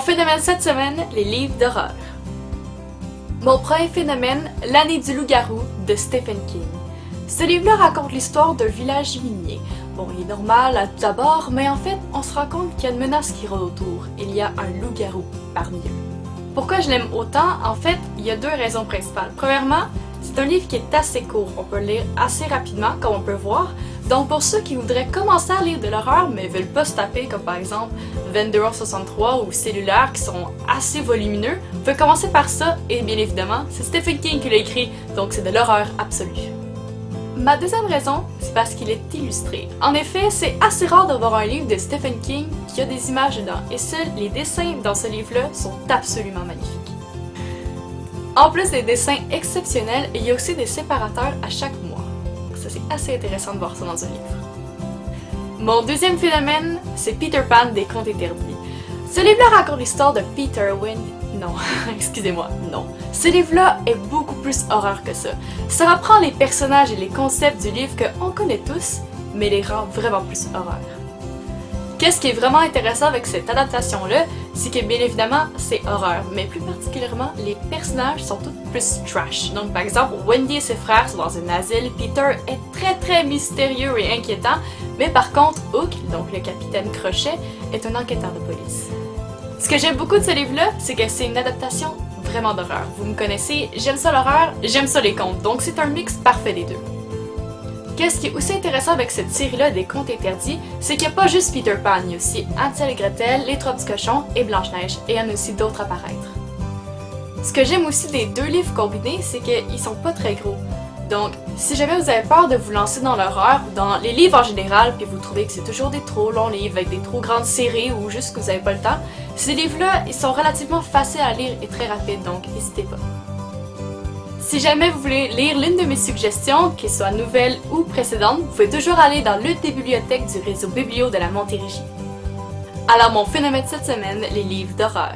Mon phénomène cette semaine, les livres d'horreur. Mon premier phénomène, L'année du loup-garou de Stephen King. Ce livre-là raconte l'histoire d'un village minier. Bon, il est normal à tout d'abord, mais en fait, on se rend compte qu'il y a une menace qui rôde autour. Il y a un loup-garou parmi eux. Pourquoi je l'aime autant? En fait, il y a deux raisons principales. Premièrement, c'est un livre qui est assez court. On peut le lire assez rapidement, comme on peut voir. Donc pour ceux qui voudraient commencer à lire de l'horreur, mais veulent pas se taper, comme par exemple Venderer 63 ou Cellulaire, qui sont assez volumineux, vous pouvez commencer par ça, et bien évidemment, c'est Stephen King qui l'a écrit, donc c'est de l'horreur absolue. Ma deuxième raison, c'est parce qu'il est illustré. En effet, c'est assez rare d'avoir un livre de Stephen King qui a des images dedans, et seuls les dessins dans ce livre-là sont absolument magnifiques. En plus des dessins exceptionnels, il y a aussi des séparateurs à chaque mois. Ça, c'est assez intéressant de voir ça dans un livre. Mon deuxième phénomène, c'est Peter Pan des Contes interdits. Ce livre-là raconte l'histoire de Peter Non, excusez-moi, non. Ce livre-là est beaucoup plus horreur que ça. Ça reprend les personnages et les concepts du livre qu'on connaît tous, mais les rend vraiment plus horreur. Qu'est-ce qui est vraiment intéressant avec cette adaptation-là, c'est que bien évidemment, c'est horreur, mais plus particulièrement, les personnages sont tous plus trash. Donc par exemple, Wendy et ses frères sont dans un asile, Peter est très mystérieux et inquiétant, mais par contre, Hook, donc le capitaine Crochet, est un enquêteur de police. Ce que j'aime beaucoup de ce livre-là, c'est que c'est une adaptation vraiment d'horreur. Vous me connaissez, j'aime ça l'horreur, j'aime ça les contes, donc c'est un mix parfait des deux. Qu'est-ce qui est aussi intéressant avec cette série-là des Contes interdits, c'est qu'il n'y a pas juste Peter Pan, il y a aussi Hansel et Gretel, Les Trois petits cochons et Blanche-Neige, et il y en a aussi d'autres à apparaître. Ce que j'aime aussi des deux livres combinés, c'est qu'ils sont pas très gros. Donc, si jamais vous avez peur de vous lancer dans l'horreur, dans les livres en général, puis vous trouvez que c'est toujours des trop longs livres avec des trop grandes séries ou juste que vous n'avez pas le temps, ces livres-là, ils sont relativement faciles à lire et très rapides, donc n'hésitez pas. Si jamais vous voulez lire l'une de mes suggestions, qu'elle soit nouvelle ou précédente, vous pouvez toujours aller dans l'une des bibliothèques du réseau Biblio de la Montérégie. Alors mon phénomène de cette semaine, les livres d'horreur.